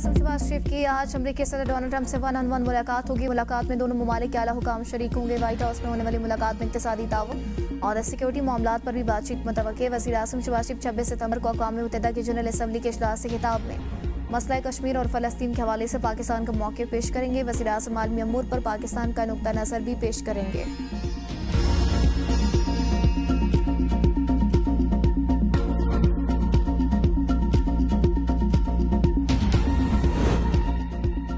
आजम शहबाज शरीफ की आज अमेरिकी सदर डोनाल्ड ट्रंप से वन ऑन वन मुलाकात होगी। मुलाकात में दोनों ममालिक के आला हुकाम शरीक होंगे। व्हाइट हाउस में होने वाली मुलाकात में इक्तिसादी ताउन और सिक्योरिटी मामलात पर भी बातचीत मुतवक्के। वज़ीर आज़म शहबाज शरीफ 26 सितंबर को अक़वाम मुत्तहिदा की जनरल असम्बली के इजलास से खिताब में मसला कश्मीर और फ़लस्तीन के हवाले से पाकिस्तान का मौक़िफ़ पेश करेंगे। वज़ीर आज़म आलमी अमूर पर पाकिस्तान का नुक्ता नज़र भी पेश करेंगे।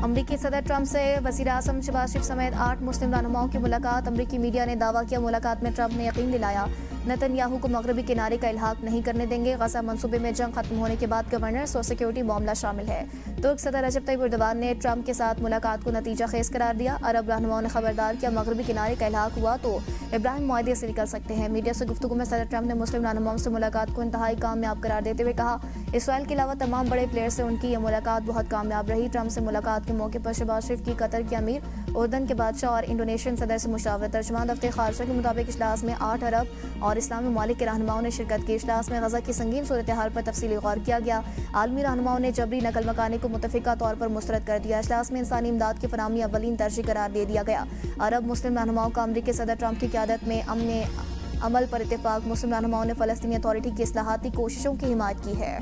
अमरीकी सदर ट्रंप से वज़ीर आज़म शहबाज शरीफ समेत 8 मुस्लिम रहनुमाओं की मुलाकात। अमरीकी मीडिया ने दावा किया, मुलाकात में ट्रंप ने यकीन दिलाया नेतन्याहू को मगरबी किनारे का इल्हाक नहीं करने देंगे। गजा मंसूबे में जंग खत्म होने के बाद गवर्नर्स और सिक्योरिटी मामला शामिल है। तुर्क सदर रजब तैयब एर्दोगान ने ट्रंप के साथ मुलाकात को नतीजा खेज करार दिया। अरब रहनुमाओं ने खबरदार किया, मगरबी किनारे का इल्हाक हुआ तो इब्राहिम मुआहदे से निकल सकते हैं। मीडिया से गुफ्तगू में सदर ट्रंप ने मुस्लिम रहनुमाओं से मुलाकात को इंतहाई कामयाब करार देते हुए कहा, इसराइल के अलावा तमाम बड़े प्लेयर से उनकी यह मुलाकात बहुत कामयाब रही। ट्रंप से मुलाकात के मौके पर शहबाज शरीफ की कतर के अमीर, उर्दन के बादशाह और इंडोनेशियन सदर से मुशावरत। तर्जुमान दफ्तर खारजा के मुताबिक इजलास में 8 अरब और इस्लामी ममालिक के रहनुमाओं ने शिरकत की। इजलास में गजा की संगीन सूरत हाल पर तफसीली गौर किया गया। आलमी रहनुमाओं ने जबरी नकल मकानी को मुतफिका तौर पर मुस्तरद कर दिया। इजलास में इंसानी इमदाद की फराहमी अव्वलीन तरजीह करार दे दिया गया। अरब मुस्लिम रहनुमाओं का अमरीकी सदर ट्रंप की क़यादत में अमन अमल पर इत्तेफाक। मुस्लिम रहनुमाओं ने फ़लस्तीनी अथॉरिटी की इस्लाहाती कोशिशों की हिमायत की है।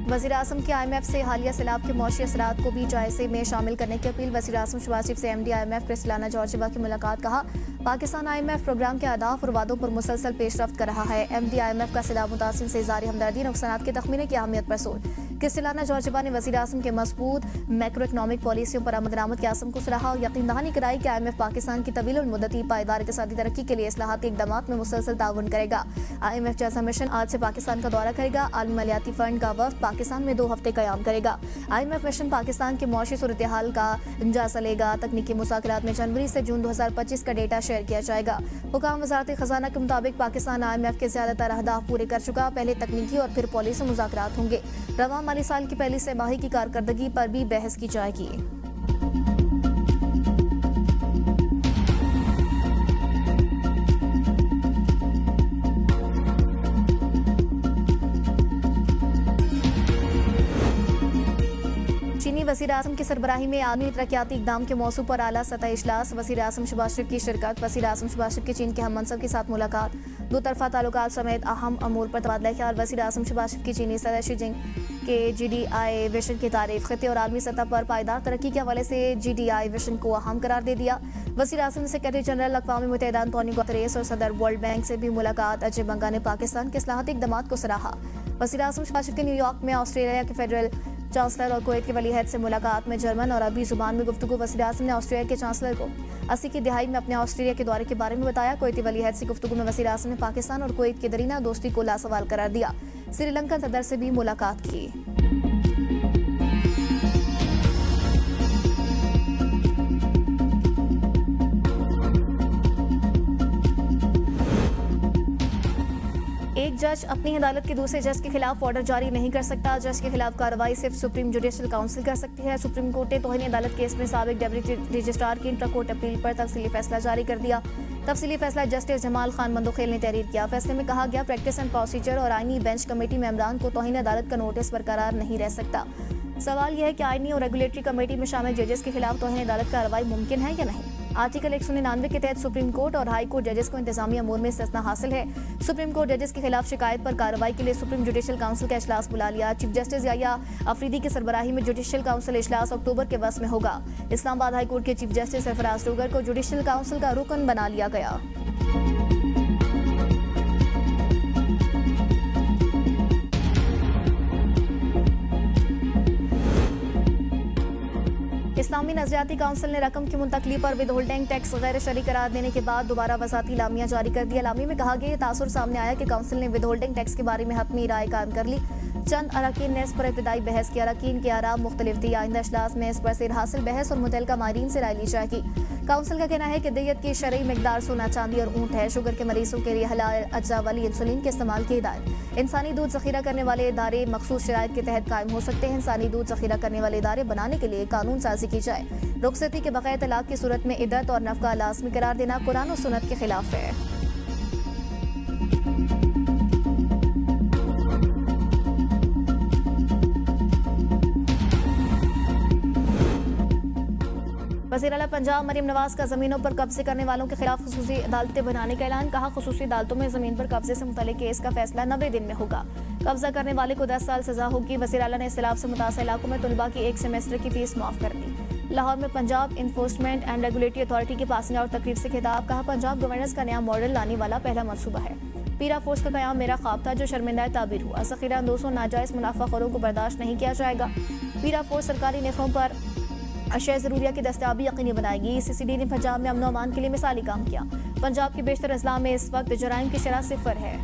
वज़ीर आज़म की IMF से हालिया सैलाब के मौशी असरात को भी जायजे में शामिल करने की अपील। वज़ीर आज़म शहबाज शरीफ से MD IMF क्रिस्टलाना जॉर्जिवा की मुलाकात। कहा, पाकिस्तान IMF प्रोग्राम के अहदाफ और वादों पर मुसलसल पेशरफ्त कर रहा है। MD IMF का सैलाब मुतासिर से इज़हार हमदर्दी, नुकसानात के तखमीने की अहमियत पर जोर। क्रिस्टलाना जॉर्जिवा ने वज़ीर आज़म के मजबूत मैक्रो इकनॉमिक पॉलिसियों पर आमद दरामद के आज़म को सराहा और यकीन दहानी कराई कि IMF पाकिस्तान की तवील मुद्दती पायदार इक़्तिसादी तरक्की के लिए इस्लाहाती इक़दामात में मुसलसल ताउन करेगा। IMF जैसा मिशन आज से पाकिस्तान का दौरा करेगा। आलमी मालियाती फंड का वफ़द पाकिस्तान में 2 हफ्ते क़याम करेगा। IMF मिशन पाकिस्तान के मौशी सूरत हाल का जायजा लेगा। तकनीकी मुज़ाकरात में जनवरी से जून 2025 का डेटा शेयर किया जाएगा। हुकाम वज़ारत ख़जाना के मुताबिक पाकिस्तान IMF के ज़्यादातर अहदाफ पूरे कर चुका। पहले तकनीकी और फिर पॉलिसी मुज़ाकरात होंगे। रवां माली साल की पहली तिमाही की कारकर्दगी पर भी बहस की जाएगी। चीनी वज़ीर आज़म की सरबराही में आलमी तरक्याती इक़दाम के मौजू पर आला सतह इजलास। वज़ीर आज़म शहबाज शरीफ की शिरकत। वज़ीर आज़म शहबाज शरीफ की चीन के हम मनसब के साथ मुलाकात। दो तरफ़ा ताल्लुकात समेत अहम अमूर पर तबादला ख्याल। वज़ीर आज़म शहबाज शरीफ की चीनी सदर शी जिनपिंग के GDI विजन की तारीफ। खिते और आलमी सतह पर पायदार तरक्की के हवाले से GDI विजन को अहम करार दे दिया। वज़ीर आज़म ने सेक्रेटरी जनरल अक़वाम मुत्तहिदा अंतोनियो गुतेरेस और सदर वर्ल्ड बैंक से भी मुलाकात। अजय बंगा ने पाकिस्तान के इस्लाहाती इक़दामात को सराहा। वज़ीर आज़म शहबाज शरीफ के न्यूयॉर्क में ऑस्ट्रेलिया के फेडरल चांसलर और कुवैत के वली अहद से मुलाकात में जर्मन और अरबी जुबान में गुफ्तगू। वज़ीर आज़म ने ऑस्ट्रेलिया के चांसलर को 80 की दिहाई में अपने ऑस्ट्रेलिया के दौरे के बारे में बताया। कुवैती वली अहद से गुफ्तगू में वज़ीर आज़म ने पाकिस्तान और कुवैत की दरीना दोस्ती को लासवाल करार दिया। श्रीलंकन सदर से भी मुलाकात की। एक जज अपनी अदालत के दूसरे जज के खिलाफ ऑर्डर जारी नहीं कर सकता। जज के खिलाफ कार्रवाई सिर्फ सुप्रीम जुडिशल काउंसिल कर सकती है। सुप्रीम कोर्ट ने तौहीन अदालत केस में साबिक डिप्टी रजिस्ट्रार की इंट्रा कोर्ट अपील पर तफसीली फैसला जारी कर दिया। तफसीली फैसला जस्टिस जमाल खान मंदोखेल ने तहरीर किया। फैसले में कहा गया, प्रैक्टिस एंड प्रोसीजर और आईनी बेंच कमेटी मेंबरान को तौहीन अदालत का नोटिस बरकरार नहीं रह सकता। सवाल यह है कि आईनी और रेगुलेटरी कमेटी में शामिल जजेस के खिलाफ तौहीन अदालत कार्रवाई मुमकिन है या नहीं। आर्टिकल 199 के तहत सुप्रीम कोर्ट और हाई कोर्ट जजेस को इंतजामी अमूर में इस्तिस्ना हासिल है। सुप्रीम कोर्ट जजेस के खिलाफ शिकायत पर कार्रवाई के लिए सुप्रीम जुडिशल काउंसिल का इजलास बुला लिया। चीफ जस्टिस याया अफरीदी की सरबराही में जुडिशल काउंसिल इजलास अक्टूबर के वस में होगा। इस्लामाबाद हाई कोर्ट के चीफ जस्टिस सरफराज डोगर को जुडिशल काउंसिल का रुकन बना लिया गया। इस्लामी नजरियाती काउंसिल ने रकम की मुंतकली पर विद होल्डिंग टैक्स गैर शरई करार देने के बाद दोबारा वज़ाती लामिया जारी कर दिया। लामी में कहा गया, ये तासुर सामने आया कि काउंसिल ने विद होल्डिंग टैक्स के बारे में हतमी राय कायम कर ली। चंद अरकान ने इस पर इब्तदाई बहस की। अरकान के आराम मुख्तलिफ थी। आइंदा इजलास में इस पर सिर हासिल बहस और मुतल्लिका माहिरीन से राय ली जाएगी। काउंसिल का कहना है कि दियत की शरई मिकदार सोना चांदी और ऊँट है। शुगर के मरीजों के लिए हलाल अज्जा वाली इंसुलिन के इस्तेमाल की हिदायत। इंसानी दूध जखीरा करने वाले इदारे मखसूस शराइत के तहत कायम हो सकते हैं। इंसानी दूध जखीरा करने वाले इदारे बनाने के लिए कानून साजी की जाए। रुखसती के बगैर तलाक की सूरत में इद्दत और नफका लाजमी करार देना कुरान और सुन्नत के खिलाफ है। वज़ीर आला पंजाब मरीम नवाज का जमीनों पर कब्जे करने वालों के खिलाफ खुसूसी अदालतें बनाने का ऐलान। कहा, खुसूसी अदालतों में जमीन पर कब्जे से मुतल्लिक केस का फैसला 90 दिन में होगा। कब्जा करने वाले को 10 साल सजा होगी। वज़ीर आला ने सैलाब से मुतासर इलाकों में तलबा की 1 सेमेस्टर की फीस माफ कर दी। लाहौर में Punjab enforcement and regulatory authority के पासिंग आउट तकरीब से खिताब। कहा, पंजाब गवर्नेंस का नया मॉडल लाने वाला पहला मनसूबा है। पीरा फोर्स का कयाम मेरा ख्वाब था जो शर्मिंदा ताबीर हुआ। ज़ख़ीरा अंदोज़ों नाजायज़ मुनाफाखोरों को बर्दाश्त नहीं किया जाएगा। पीरा फोर्स सरकारी निखों पर अशिया ज़रूरिया की दस्तयाबी यकीनी बनाएगी। CCD ने पंजाब में अमन व अमान के लिए मिसाली काम किया। पंजाब के बेशतर अजला में इस वक्त जराइम की शरह 0 है।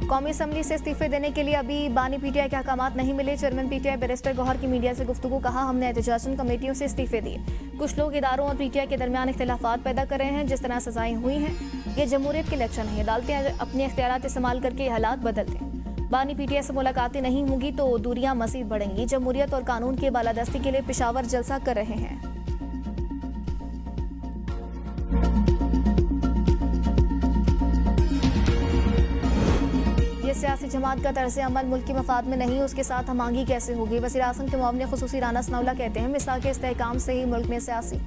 कौमी असम्बली से इस्तीफे देने के लिए अभी बानी PTI के अहकामात नहीं मिले। चेयरमैन PTI बैरिस्टर गौहर की मीडिया से गुफ्तगू। कहा, हमने एहतजाजन कमेटियों से इस्तीफे दिए। कुछ लोग इदारों और PTI के दरमियान इख्तिलाफात पैदा कर रहे हैं। जिस तरह सजाएं हुई हैं, ये जमहूरियत के इलेक्शन है। अदालतें अपने इख्तियारात इस्तेमाल करके हालात बदलते हैं। बानी PTI से मुलाकातें नहीं होंगी तो दूरियां मज़ीद बढ़ेंगी। जमहूरियत और कानून की बालादस्ती के लिए पेशावर जलसा कर रहे हैं। सियासी जमात का तर्ज अमल मुल्क के मफाद में नहीं, उसके साथ हमआंगी कैसे होगी। वज़ीर आज़म के मुआविन खुसूसी राना सनाउल्लाह कहते हैं, मिसाल के इस्तेहकाम से ही मुल्क में सियासी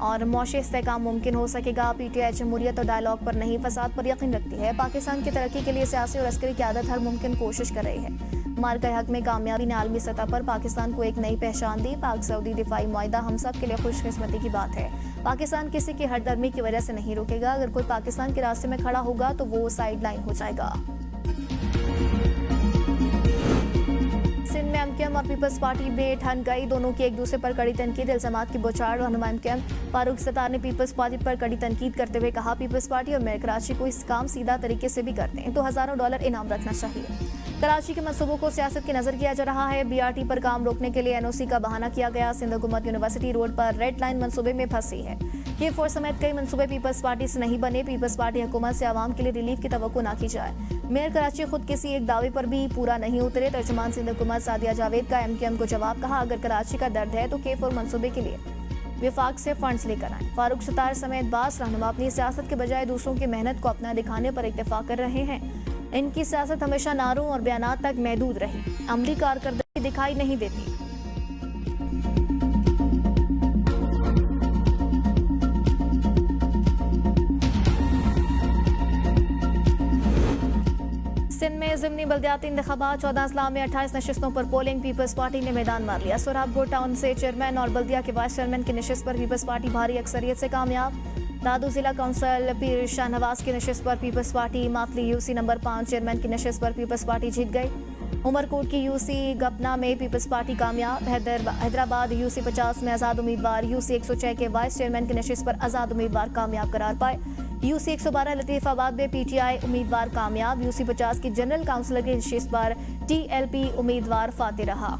और मौशी इस्तेहकाम मुमकिन हो सकेगा। PTI जमहूरियत और डायलॉग पर नहीं, फसाद पर यकीन रखती है। पाकिस्तान की तरक्की के लिए सियासी और अस्करी क़यादत हर मुमकिन कोशिश कर रही है। मार्का हक में कामयाबी ने आलमी सतह पर पाकिस्तान को एक नई पहचान दी। पाक सऊदी दिफाई मुआहिदा हम सब के लिए खुशकिस्मती की बात है। पाकिस्तान किसी की हरदर्मी की वजह से नहीं रुकेगा। अगर कोई पाकिस्तान के रास्ते में खड़ा होगा तो वो साइड लाइन हो जाएगा। सिंध में MKM और पीपल्स पार्टी में ठन गई। दोनों की एक दूसरे पर कड़ी तनकीद। इल्जामात की बौछार। रहनुमा MKM फारूक सत्तार ने पीपल्स पार्टी पर कड़ी तनकीद करते हुए कहा, पीपल्स पार्टी और मेयर कराची को इस काम सीधा तरीके से भी करते हैं तो हज़ारों डॉलर इनाम रखना चाहिए। कराची के मंसूबों को सियासत की नजर किया जा रहा है। BRT पर काम रोकने के लिए NOC का बहाना किया गया। सिंध हुकूमत यूनिवर्सिटी रोड पर रेड लाइन मंसूबे में फंसी है। K4 समेत कई मंसूबे पीपल्स पार्टी से नहीं बने। पीपल्स पार्टी हुकूमत से आवाम के लिए रिलीफ की तवक्को ना की जाए। मेयर कराची खुद किसी एक दावे पर भी पूरा नहीं उतरे। तर्जुमान सिंध हुकूमत सादिया जावेद का MKM को जवाब। कहा, अगर कराची का दर्द है तो K4 मंसूबे के लिए विफाक से फंड्स लेकर आए। फारूक सत्तार समेत बास रहनुमा अपनी सियासत के बजाय दूसरों की मेहनत को अपना दिखाने पर इत्तेफाक कर रहे हैं। इनकी सियासत हमेशा नारों और बयानात तक महदूद रही, अमली कारकर्दगी दिखाई नहीं देती। सिंध में ज़िमनी बल्दियाती इंतखाबात 14 अजला में 28 नशिस्तों पर पोलिंग। पीपल्स पार्टी ने मैदान मार लिया। सोराबगढ़ टाउन से चेयरमैन और बल्दिया के वाइस चेयरमैन की नशिस्त पर पीपल्स पार्टी भारी अक्सरियत से कामयाब। दादू जिला काउंसिल पीर शाहनवाज की नशिस्त पर Peoples Party. Matli UC number 5 chairman की नशिस्त पर पीपल्स पार्टी जीत गई। उमरकोट की UC गपना में पीपल्स पार्टी कामयाब। हैदराबाद UC 50 में आज़ाद उम्मीदवार UC 106 के वाइस चेयरमैन की नशिस्त पर आज़ाद उम्मीदवार कामयाब करार पाए। UC 112 लतीफ़ाबाद में PTI उम्मीदवार कामयाब। UC 50 की जनरल काउंसिलर की नशिस्त पर TLP उम्मीदवार फाते रहा।